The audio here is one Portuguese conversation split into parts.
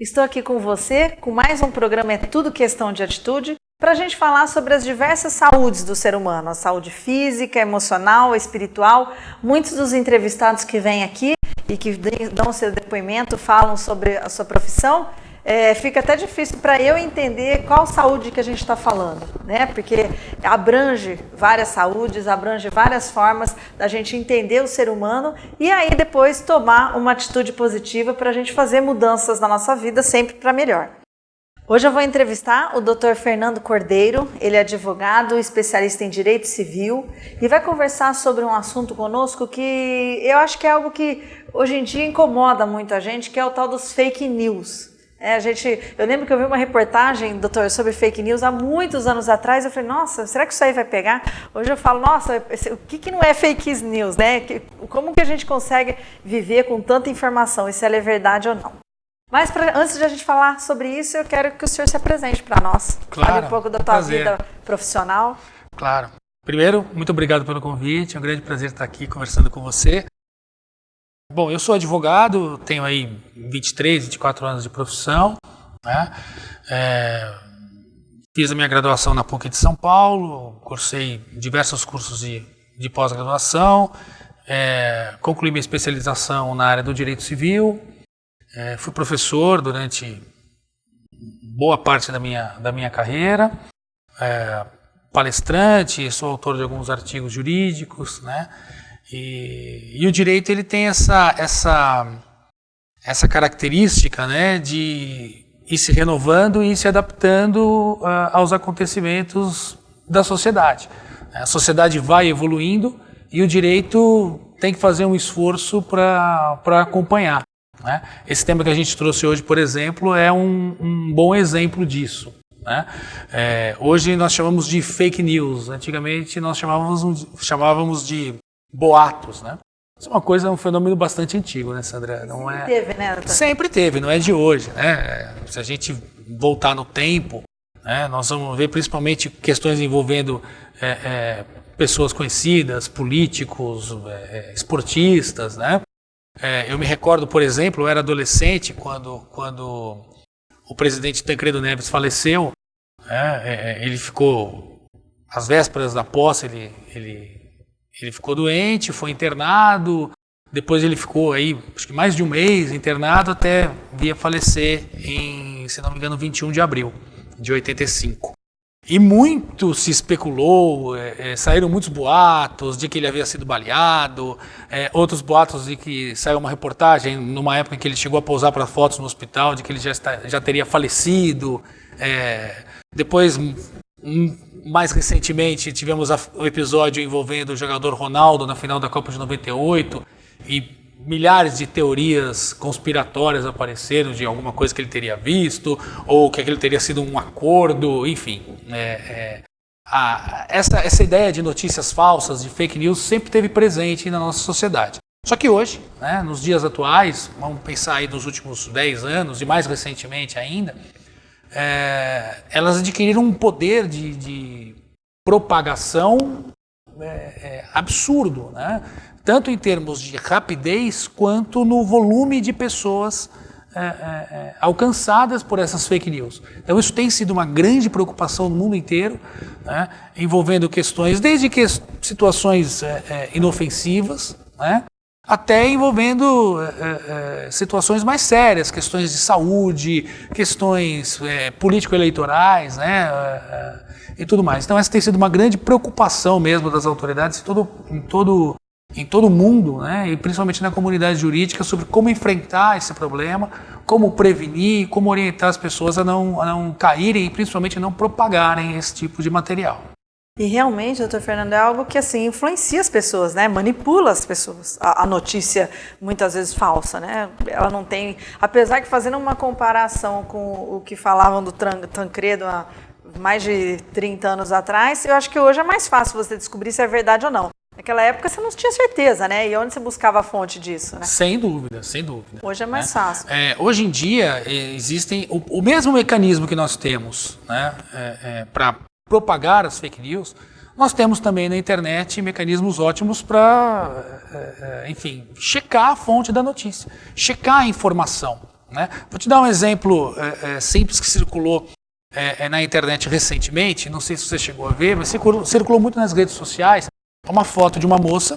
Estou aqui com você, com mais um programa É Tudo Questão de Atitude, para a gente falar sobre as diversas saúdes do ser humano, a saúde física, emocional, espiritual. Muitos dos entrevistados que vêm aqui e que dão seu depoimento, falam sobre a sua profissão, fica até difícil para eu entender qual saúde que a gente está falando, né? Porque abrange várias saúdes, abrange várias formas da gente entender o ser humano e aí depois tomar uma atitude positiva para a gente fazer mudanças na nossa vida sempre para melhor. Hoje eu vou entrevistar o Dr. Fernando Cordeiro, ele é advogado, especialista em direito civil e vai conversar sobre um assunto conosco que eu acho que é algo que hoje em dia incomoda muito a gente, que é o tal dos fake news. Eu lembro que eu vi uma reportagem, doutor, sobre fake news há muitos anos atrás. Eu falei, nossa, será que isso aí vai pegar? Hoje eu falo, nossa, o que não é fake news, né? Como que a gente consegue viver com tanta informação, e se ela é verdade ou não? Mas antes de a gente falar sobre isso, eu quero que o senhor se apresente para nós. Claro, fale um pouco da tua vida profissional. Claro. Primeiro, muito obrigado pelo convite. É um grande prazer estar aqui conversando com você. Bom, eu sou advogado, tenho aí 23, 24 anos de profissão, né? Fiz a minha graduação na PUC de São Paulo, cursei diversos cursos de pós-graduação, concluí minha especialização na área do direito civil, fui professor durante boa parte da minha carreira, palestrante, sou autor de alguns artigos jurídicos, né? E o direito ele tem essa característica, né, de ir se renovando e ir se adaptando aos acontecimentos da sociedade. A sociedade vai evoluindo e o direito tem que fazer um esforço para acompanhar, né? Esse tema que a gente trouxe hoje, por exemplo, é um bom exemplo disso, né? Hoje nós chamamos de fake news, antigamente nós chamávamos de boatos, né? Isso é um fenômeno bastante antigo, né, Sandra? Sempre teve, né, doutor? Sempre teve, não é de hoje, né? Se a gente voltar no tempo, né, nós vamos ver principalmente questões envolvendo pessoas conhecidas, políticos, esportistas, né? Eu me recordo, por exemplo, eu era adolescente quando o presidente Tancredo Neves faleceu, né? Ele ficou, às vésperas da posse, ele ficou doente, foi internado, depois ele ficou aí, acho que mais de um mês internado até vir a falecer em, se não me engano, 21 de abril de 85. E muito se especulou, saíram muitos boatos de que ele havia sido baleado, outros boatos de que saiu uma reportagem numa época em que ele chegou a pousar para fotos no hospital, de que ele já teria falecido. Depois, mais recentemente, tivemos o episódio envolvendo o jogador Ronaldo na final da Copa de 98 e milhares de teorias conspiratórias apareceram de alguma coisa que ele teria visto ou que aquele teria sido um acordo, enfim. Essa ideia de notícias falsas, de fake news, sempre esteve presente na nossa sociedade. Só que hoje, né, nos dias atuais, vamos pensar aí nos últimos 10 anos e mais recentemente ainda, elas adquiriram um poder de propagação absurdo, né? Tanto em termos de rapidez quanto no volume de pessoas alcançadas por essas fake news. Então isso tem sido uma grande preocupação no mundo inteiro, né? Envolvendo questões, desde situações inofensivas, né? Até envolvendo situações mais sérias, questões de saúde, questões político-eleitorais, né, e tudo mais. Então essa tem sido uma grande preocupação mesmo das autoridades em todo o mundo, né, e principalmente na comunidade jurídica, sobre como enfrentar esse problema, como prevenir, como orientar as pessoas a não caírem e principalmente a não propagarem esse tipo de material. E realmente, doutor Fernando, é algo que assim, influencia as pessoas, né? Manipula as pessoas. A notícia, muitas vezes, falsa, né? Ela não tem... Apesar que, fazendo uma comparação com o que falavam do Tancredo há mais de 30 anos atrás, eu acho que hoje é mais fácil você descobrir se é verdade ou não. Naquela época você não tinha certeza, né? E onde você buscava a fonte disso, né? Sem dúvida, sem dúvida. Hoje é mais fácil. Hoje em dia, existem o mesmo mecanismo que nós temos, né, para propagar as fake news, nós temos também na internet mecanismos ótimos para, enfim, checar a fonte da notícia, checar a informação, né? Vou te dar um exemplo simples que circulou na internet recentemente, não sei se você chegou a ver, mas circulou muito nas redes sociais, uma foto de uma moça,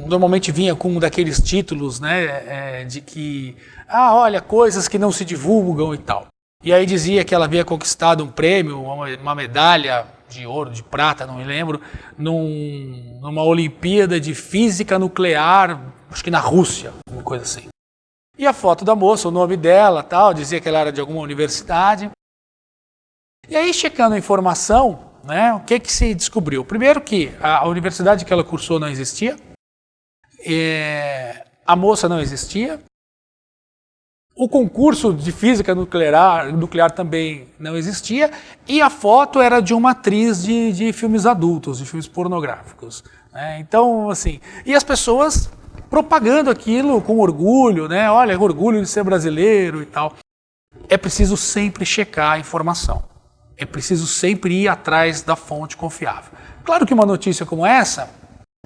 normalmente vinha com um daqueles títulos, né, de que, olha, coisas que não se divulgam e tal. E aí dizia que ela havia conquistado um prêmio, uma medalha de ouro, de prata, não me lembro, numa Olimpíada de Física Nuclear, acho que na Rússia, uma coisa assim. E a foto da moça, o nome dela, tal, dizia que ela era de alguma universidade. E aí, checando a informação, né, o que se descobriu? Primeiro que a universidade que ela cursou não existia, a moça não existia, o concurso de física nuclear também não existia, e a foto era de uma atriz de filmes adultos, de filmes pornográficos, né? Então, assim, e as pessoas propagando aquilo com orgulho, né? Olha, orgulho de ser brasileiro e tal. É preciso sempre checar a informação. É preciso sempre ir atrás da fonte confiável. Claro que uma notícia como essa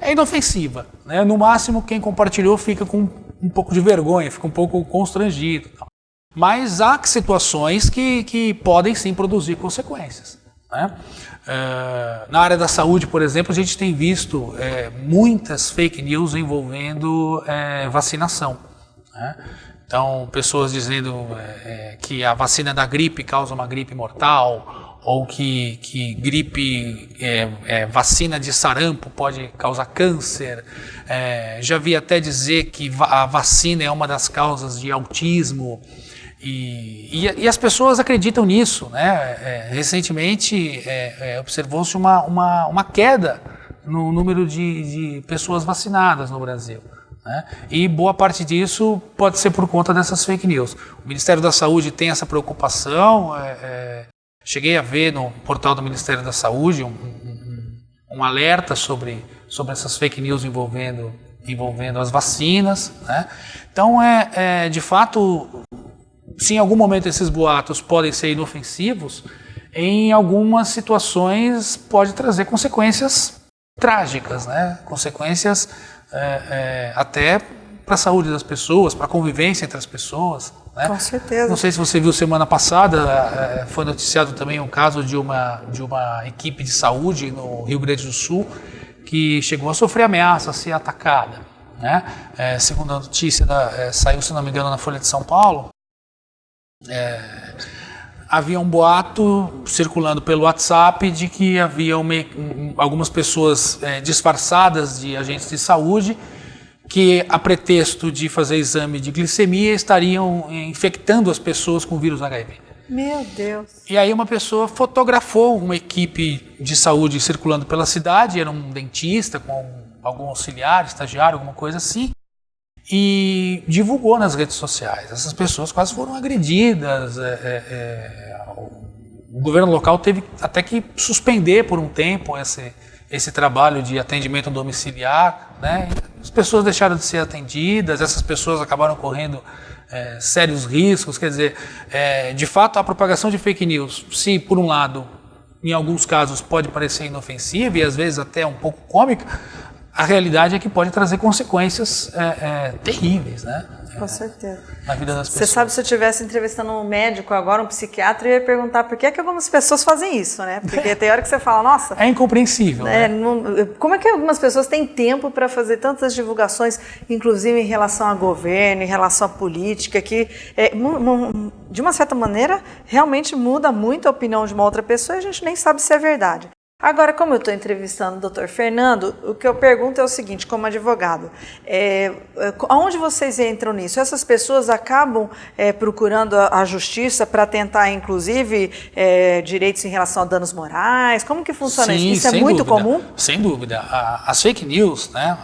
é inofensiva, né? No máximo, quem compartilhou fica com um pouco de vergonha, fica um pouco constrangido. Mas há situações que podem sim produzir consequências, né? Na área da saúde, por exemplo, a gente tem visto muitas fake news envolvendo vacinação, né? Então, pessoas dizendo que a vacina da gripe causa uma gripe mortal, ou que vacina de sarampo pode causar câncer. Já vi até dizer que a vacina é uma das causas de autismo. E as pessoas acreditam nisso, né? Recentemente observou-se uma queda no número de pessoas vacinadas no Brasil, né? E boa parte disso pode ser por conta dessas fake news. O Ministério da Saúde tem essa preocupação. Cheguei a ver no portal do Ministério da Saúde um alerta sobre essas fake news envolvendo as vacinas, né? Então, de fato, se em algum momento esses boatos podem ser inofensivos, em algumas situações pode trazer consequências trágicas, né? Consequências até para a saúde das pessoas, para a convivência entre as pessoas, né? Com certeza. Não sei se você viu semana passada, foi noticiado também um caso de uma equipe de saúde no Rio Grande do Sul que chegou a sofrer ameaça, a ser atacada, né? Segundo a notícia, saiu, se não me engano, na Folha de São Paulo, havia um boato circulando pelo WhatsApp de que havia algumas pessoas disfarçadas de agentes de saúde que, a pretexto de fazer exame de glicemia, estariam infectando as pessoas com o vírus HIV. Meu Deus! E aí uma pessoa fotografou uma equipe de saúde circulando pela cidade, era um dentista com algum auxiliar, estagiário, alguma coisa assim, e divulgou nas redes sociais. Essas pessoas quase foram agredidas. O governo local teve até que suspender por um tempo esse trabalho de atendimento domiciliar, né? As pessoas deixaram de ser atendidas, essas pessoas acabaram correndo sérios riscos. Quer dizer, de fato, a propagação de fake news, se por um lado, em alguns casos, pode parecer inofensiva e às vezes até um pouco cômica, a realidade é que pode trazer consequências terríveis, né? Com certeza. Na vida das pessoas. Você sabe, se eu estivesse entrevistando um médico agora, um psiquiatra, eu ia perguntar por que algumas pessoas fazem isso, né? Porque tem hora que você fala, nossa... É incompreensível, né? Como é que algumas pessoas têm tempo para fazer tantas divulgações, inclusive em relação a governo, em relação à política, que, de uma certa maneira, realmente muda muito a opinião de uma outra pessoa e a gente nem sabe se é verdade. Agora, como eu estou entrevistando o Dr. Fernando, o que eu pergunto é o seguinte, como advogado, aonde vocês entram nisso? Essas pessoas acabam procurando a justiça para tentar, inclusive, direitos em relação a danos morais? Como que funciona isso? Isso é muito comum? Sem dúvida. As fake news, né,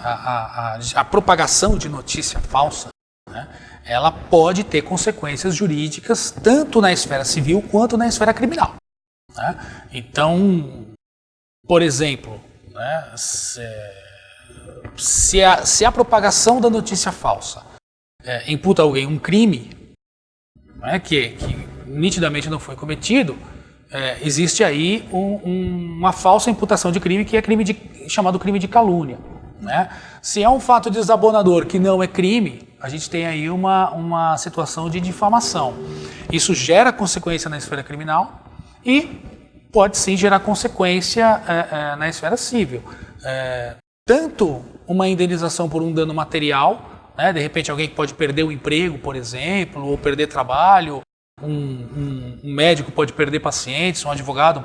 a propagação de notícia falsa, né, ela pode ter consequências jurídicas tanto na esfera civil quanto na esfera criminal, né? Então, por exemplo, né, se a propagação da notícia falsa imputa a alguém um crime, né, que nitidamente não foi cometido, existe aí uma falsa imputação de crime, que é chamado crime de calúnia, né? Se é um fato desabonador que não é crime, a gente tem aí uma situação de difamação. Isso gera consequência na esfera criminal e pode sim gerar consequência na esfera civil. Tanto uma indenização por um dano material, né, de repente alguém que pode perder o emprego, por exemplo, ou perder trabalho, um médico pode perder pacientes, um advogado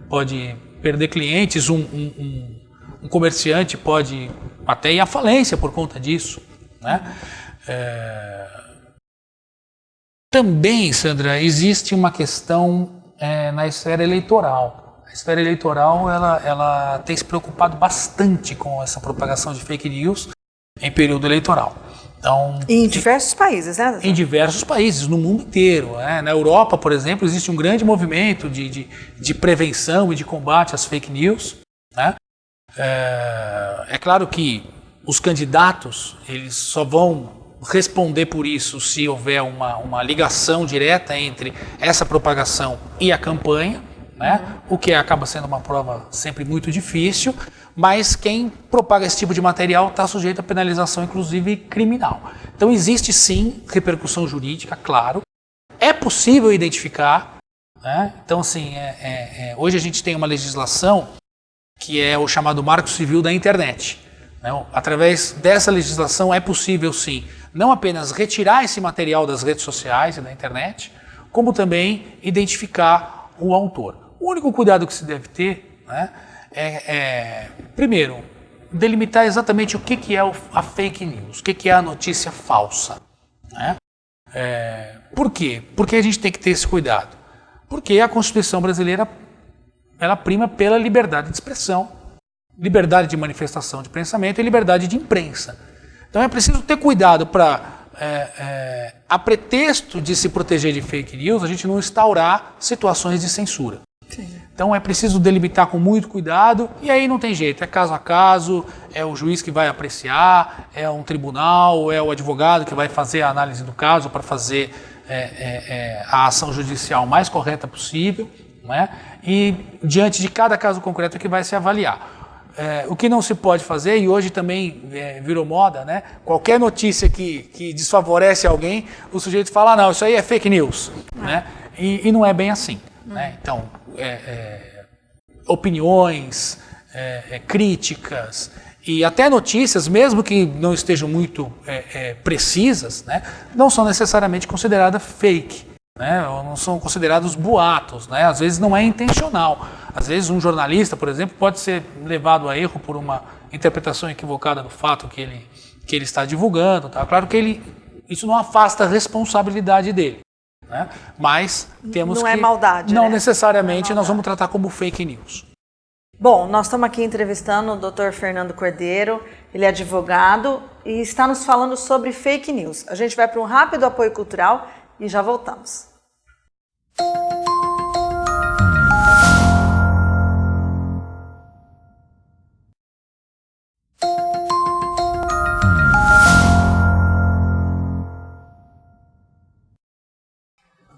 pode perder clientes, um comerciante pode até ir à falência por conta disso, né? Também, Sandra, existe uma questão na esfera eleitoral. A esfera eleitoral ela tem se preocupado bastante com essa propagação de fake news em período eleitoral. Então, em diversos países, né? Em diversos países, no mundo inteiro. Né? Na Europa, por exemplo, existe um grande movimento de prevenção e de combate às fake news. Né? É claro que os candidatos eles só vão responder por isso se houver uma ligação direta entre essa propagação e a campanha, né? O que acaba sendo uma prova sempre muito difícil, mas quem propaga esse tipo de material está sujeito a penalização, inclusive criminal. Então existe sim repercussão jurídica, claro. É possível identificar, né? Então assim, hoje a gente tem uma legislação que é o chamado Marco Civil da Internet. Né? Através dessa legislação é possível sim, não apenas retirar esse material das redes sociais e da internet, como também identificar o autor. O único cuidado que se deve ter, né, primeiro, delimitar exatamente o que é a fake news, o que é a notícia falsa. Né? Por quê? Porque a gente tem que ter esse cuidado. Porque a Constituição brasileira ela prima pela liberdade de expressão, liberdade de manifestação de pensamento e liberdade de imprensa. Então é preciso ter cuidado para, a pretexto de se proteger de fake news, a gente não instaurar situações de censura. Sim. Então é preciso delimitar com muito cuidado e aí não tem jeito, é caso a caso, é o juiz que vai apreciar, é um tribunal, é o advogado que vai fazer a análise do caso para fazer a ação judicial mais correta possível, né? E diante de cada caso concreto é que vai se avaliar. O que não se pode fazer, e hoje também virou moda, né? Qualquer notícia que desfavorece alguém, o sujeito fala, não, isso aí é fake news. Né? E não é bem assim. Né? Então, opiniões, críticas e até notícias, mesmo que não estejam muito precisas, né? Não são necessariamente consideradas fake. Né? Ou não são considerados boatos, né? Às vezes não é intencional. Às vezes um jornalista, por exemplo, pode ser levado a erro por uma interpretação equivocada do fato que ele está divulgando. Tá? Claro que isso não afasta a responsabilidade dele. Né? Mas temos não que... é maldade, não né? necessariamente não é nós vamos tratar como fake news. Bom, nós estamos aqui entrevistando o Dr. Fernando Cordeiro, ele é advogado e está nos falando sobre fake news. A gente vai para um rápido apoio cultural e já voltamos.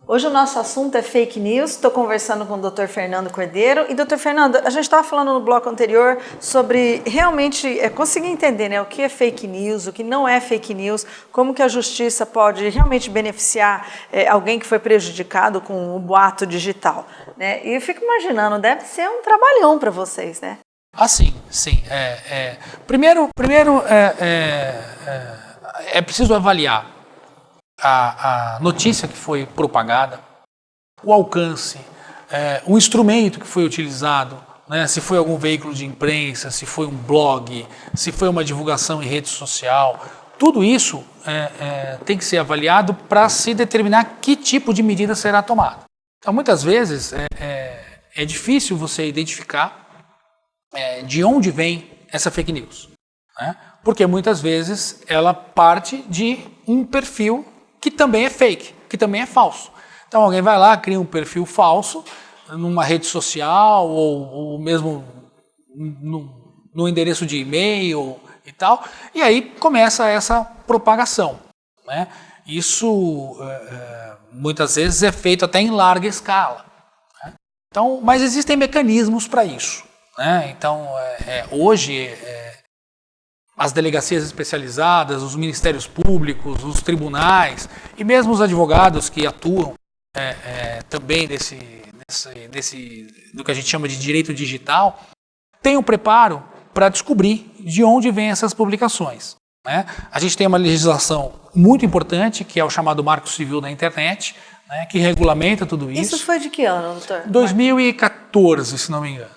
Hoje o nosso assunto é fake news, estou conversando com o Dr. Fernando Cordeiro. E, Dr. Fernando, a gente estava falando no bloco anterior sobre realmente conseguir entender, né, o que é fake news, o que não é fake news, como que a justiça pode realmente beneficiar alguém que foi prejudicado com o boato digital. Né? E eu fico imaginando, deve ser um trabalhão para vocês, né? Ah, sim. Primeiro é preciso avaliar a notícia que foi propagada, o alcance, o instrumento que foi utilizado, né? Se foi algum veículo de imprensa, se foi um blog, se foi uma divulgação em rede social, tudo isso tem que ser avaliado para se determinar que tipo de medida será tomada. Então, muitas vezes é difícil você identificar de onde vem essa fake news, né? Porque muitas vezes ela parte de um perfil que também é fake, que também é falso. Então alguém vai lá, cria um perfil falso numa rede social ou mesmo no endereço de e-mail e tal, e aí começa essa propagação. Né? Isso muitas vezes é feito até em larga escala. Né? Então, mas existem mecanismos para isso. Né? Então hoje as delegacias especializadas, os ministérios públicos, os tribunais e mesmo os advogados que atuam também do que a gente chama de direito digital, tenham preparo para descobrir de onde vêm essas publicações. Né? A gente tem uma legislação muito importante, que é o chamado Marco Civil da Internet, né, que regulamenta tudo isso. Isso foi de que ano, doutor? 2014, se não me engano.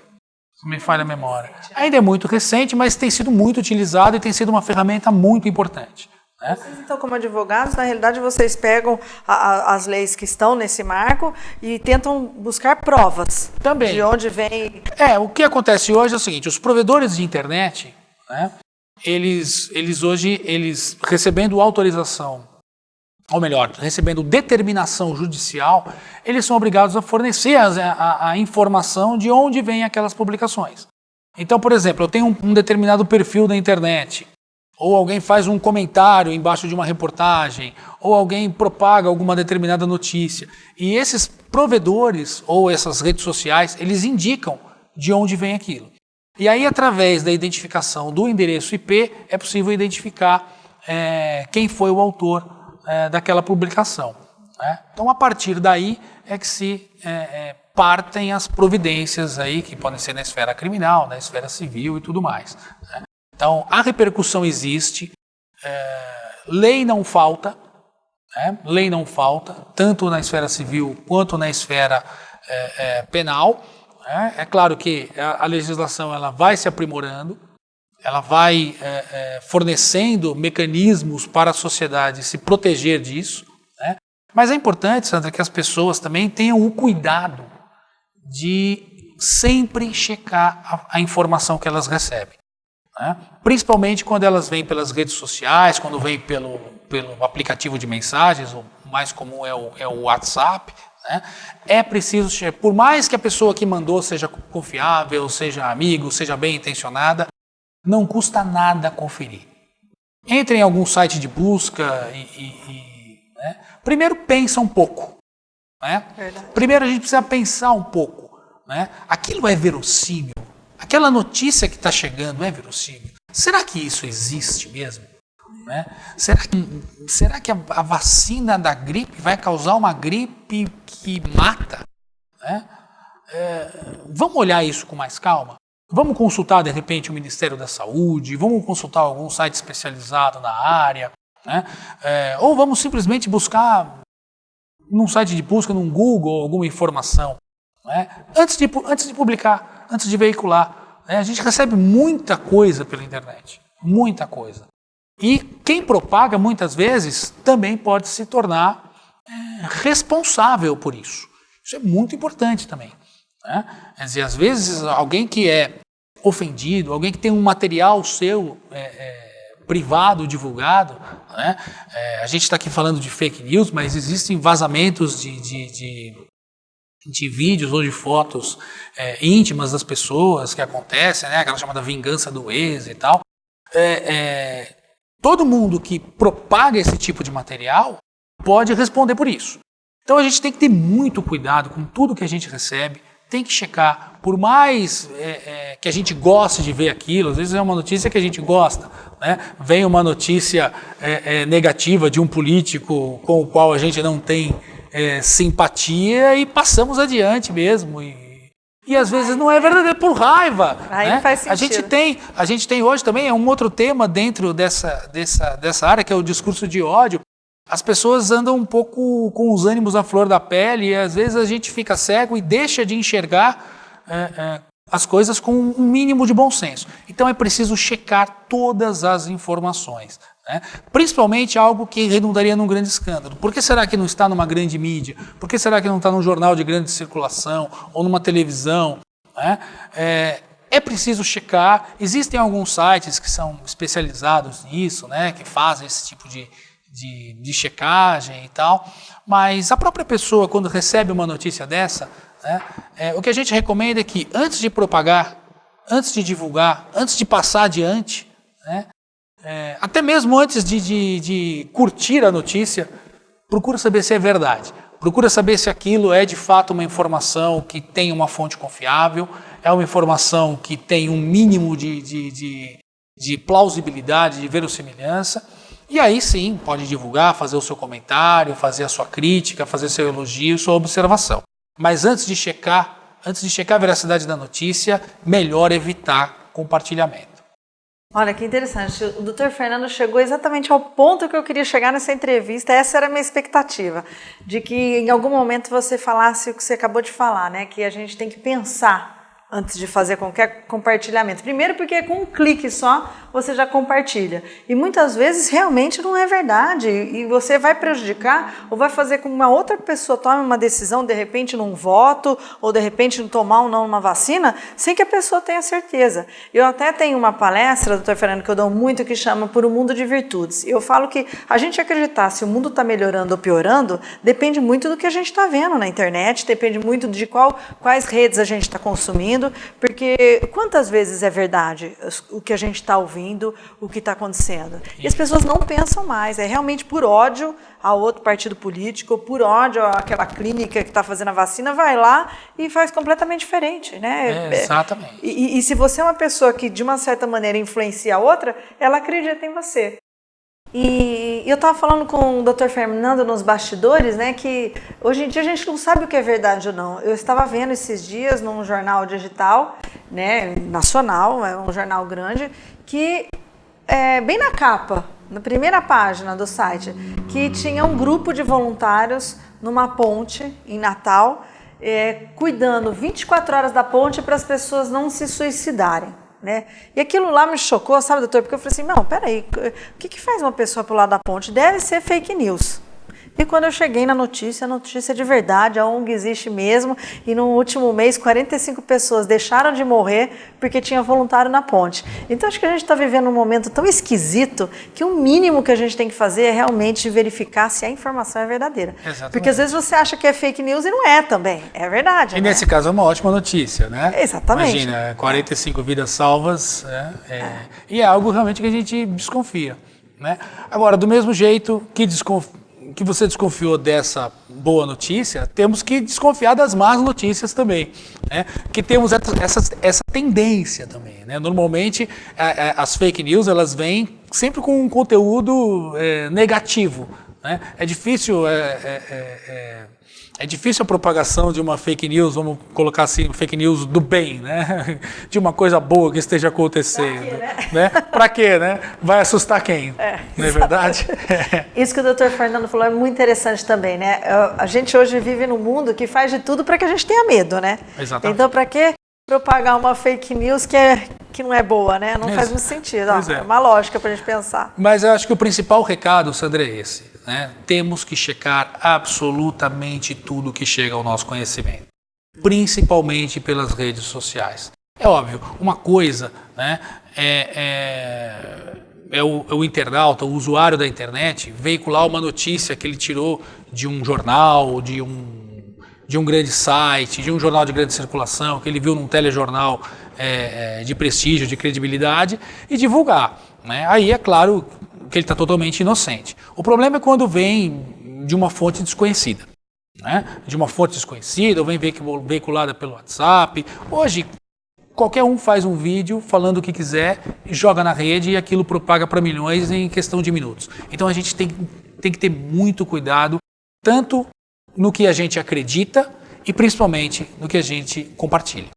Se me falha a memória. Ainda é muito recente, mas tem sido muito utilizado e tem sido uma ferramenta muito importante. Né? Vocês, então, como advogados, na realidade, vocês pegam as leis que estão nesse marco e tentam buscar provas. Também. De onde vem... O que acontece hoje é o seguinte, os provedores de internet, né, eles hoje, recebendo autorização, ou melhor, recebendo determinação judicial, eles são obrigados a fornecer a informação de onde vêm aquelas publicações. Então, por exemplo, eu tenho um determinado perfil da internet, ou alguém faz um comentário embaixo de uma reportagem, ou alguém propaga alguma determinada notícia. E esses provedores, ou essas redes sociais, eles indicam de onde vem aquilo. E aí, através da identificação do endereço IP, é possível identificar quem foi o autor daquela publicação. Né? Então, a partir daí é que se partem as providências aí, que podem ser na esfera criminal, na esfera civil e tudo mais. Né? Então, a repercussão existe, lei não falta, né? Lei não falta, tanto na esfera civil quanto na esfera penal. É claro que a legislação ela vai se aprimorando, ela vai fornecendo mecanismos para a sociedade se proteger disso. Né? Mas é importante, Sandra, que as pessoas também tenham o cuidado de sempre checar a informação que elas recebem. Né? Principalmente quando elas vêm pelas redes sociais, quando vêm pelo aplicativo de mensagens, o mais comum é o WhatsApp. Né? É preciso, por mais que a pessoa que mandou seja confiável, seja amigo, seja bem intencionada, não custa nada conferir. Entre em algum site de busca né? Primeiro pensa um pouco. Né? Primeiro a gente precisa pensar um pouco. Né? Aquilo é verossímil? Aquela notícia que está chegando é verossímil? Será que isso existe mesmo? Né? Será que a vacina da gripe vai causar uma gripe que mata? Né? Vamos olhar isso com mais calma? Vamos consultar, de repente, o Ministério da Saúde, vamos consultar algum site especializado na área, né? Ou vamos simplesmente buscar num site de busca, num Google, alguma informação. Né? Antes de publicar, antes de veicular. Né? A gente recebe muita coisa pela internet, muita coisa. E quem propaga, muitas vezes, também pode se tornar responsável por isso. Isso é muito importante também. Né? Quer dizer, às vezes, alguém que é ofendido, alguém que tem um material seu privado, divulgado, né? A gente está aqui falando de fake news, mas existem vazamentos de vídeos ou de fotos íntimas das pessoas que acontecem, né? Aquela chamada vingança do ex e tal. Todo mundo que propaga esse tipo de material pode responder por isso. Então a gente tem que ter muito cuidado com tudo que a gente recebe, tem que checar, por mais que a gente goste de ver aquilo, às vezes é uma notícia que a gente gosta, né? Vem uma notícia negativa de um político com o qual a gente não tem simpatia e passamos adiante mesmo. E às vezes não é verdadeiro, por raiva. Aí né? faz sentido. A gente tem hoje também um outro tema dentro dessa área, que é o discurso de ódio. As pessoas andam um pouco com os ânimos à flor da pele e às vezes a gente fica cego e deixa de enxergar as coisas com um mínimo de bom senso. Então é preciso checar todas as informações. Né? Principalmente algo que redundaria num grande escândalo. Por que será que não está numa grande mídia? Por que será que não está num jornal de grande circulação ou numa televisão? Né? É preciso checar. Existem alguns sites que são especializados nisso, né? Que fazem esse tipo de checagem e tal, mas a própria pessoa, quando recebe uma notícia dessa, né, o que a gente recomenda é que antes de propagar, antes de divulgar, antes de passar adiante, né, até mesmo antes de curtir a notícia, procura saber se é verdade. Procura saber se aquilo é de fato uma informação que tem uma fonte confiável, é uma informação que tem um mínimo de de plausibilidade, de verossimilhança. E aí sim, pode divulgar, fazer o seu comentário, fazer a sua crítica, fazer seu elogio, sua observação. Mas antes de checar a veracidade da notícia, melhor evitar compartilhamento. Olha, que interessante. O Dr. Fernando chegou exatamente ao ponto que eu queria chegar nessa entrevista. Essa era a minha expectativa, de que em algum momento você falasse o que você acabou de falar, né? Que a gente tem que pensar antes de fazer qualquer compartilhamento. Primeiro porque com um clique só você já compartilha. E muitas vezes realmente não é verdade. E você vai prejudicar ou vai fazer com que uma outra pessoa tome uma decisão, de repente num voto, ou de repente tomar ou não uma vacina, sem que a pessoa tenha certeza. Eu até tenho uma palestra, doutor Fernando, que eu dou muito, que chama Por um Mundo de Virtudes. Eu falo que a gente acreditar se o mundo está melhorando ou piorando, depende muito do que a gente está vendo na internet, depende muito de quais redes a gente está consumindo, porque quantas vezes é verdade o que a gente está ouvindo, o que está acontecendo? E as pessoas não pensam mais, é realmente por ódio a outro partido político, por ódio àquela clínica que está fazendo a vacina, vai lá e faz completamente diferente, né? Exatamente. E se você é uma pessoa que de uma certa maneira influencia a outra, ela acredita em você. E eu estava falando com o Dr. Fernando nos bastidores, né, que hoje em dia a gente não sabe o que é verdade ou não. Eu estava vendo esses dias num jornal digital, né, nacional, é um jornal grande, que bem na capa, na primeira página do site, que tinha um grupo de voluntários numa ponte em Natal, cuidando 24 horas da ponte para as pessoas não se suicidarem. Né? E aquilo lá me chocou, sabe, doutor? Porque eu falei assim, não, peraí, o que faz uma pessoa pular da ponte? Deve ser fake news. E quando eu cheguei na notícia, a notícia é de verdade, a ONG existe mesmo, e no último mês 45 pessoas deixaram de morrer porque tinha voluntário na ponte. Então acho que a gente está vivendo um momento tão esquisito que o mínimo que a gente tem que fazer é realmente verificar se a informação é verdadeira. Exatamente. Porque às vezes você acha que é fake news e não é também, é verdade. E né? nesse caso é uma ótima notícia, né? Exatamente. Imagina, 45 vidas salvas, e é algo realmente que a gente desconfia. Né? Agora, do mesmo jeito que você desconfiou dessa boa notícia, temos que desconfiar das más notícias também, né? Que temos essa tendência também, né? Normalmente as fake news elas vêm sempre com um conteúdo negativo, né? É difícil a propagação de uma fake news, vamos colocar assim, fake news do bem, né? De uma coisa boa que esteja acontecendo. Pra quê, né? Pra quê, né? Vai assustar quem? Não é verdade? Isso que o Dr. Fernando falou é muito interessante também, né? A gente hoje vive num mundo que faz de tudo para que a gente tenha medo, né? Exatamente. Então, para que propagar uma fake news que não é boa, né? Não faz muito sentido. É uma lógica para a gente pensar. Mas eu acho que o principal recado, Sandra, é esse. Né? Temos que checar absolutamente tudo que chega ao nosso conhecimento, principalmente pelas redes sociais. É óbvio, uma coisa, né, o internauta, o usuário da internet, veicular uma notícia que ele tirou de um jornal, de um grande site, de um jornal de grande circulação, que ele viu num telejornal de prestígio, de credibilidade, e divulgar. Né? Aí é claro que ele está totalmente inocente. O problema é quando vem de uma fonte desconhecida. Né? De uma fonte desconhecida, ou vem veiculada pelo WhatsApp. Hoje, qualquer um faz um vídeo falando o que quiser, joga na rede e aquilo propaga para milhões em questão de minutos. Então a gente tem que ter muito cuidado, tanto no que a gente acredita e principalmente no que a gente compartilha.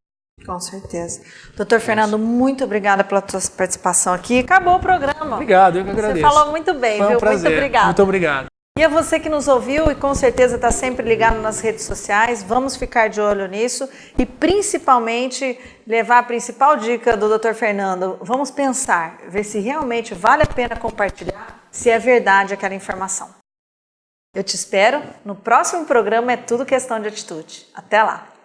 Com certeza. Doutor Fernando, muito obrigada pela sua participação aqui. Acabou o programa. Obrigado, eu que agradeço. Você falou muito bem, Foi um viu? prazer. Muito obrigado. Muito obrigado. E a você que nos ouviu e com certeza está sempre ligado nas redes sociais, vamos ficar de olho nisso e principalmente levar a principal dica do Dr. Fernando. Vamos pensar, ver se realmente vale a pena compartilhar, se é verdade aquela informação. Eu te espero no próximo programa É Tudo Questão de Atitude. Até lá!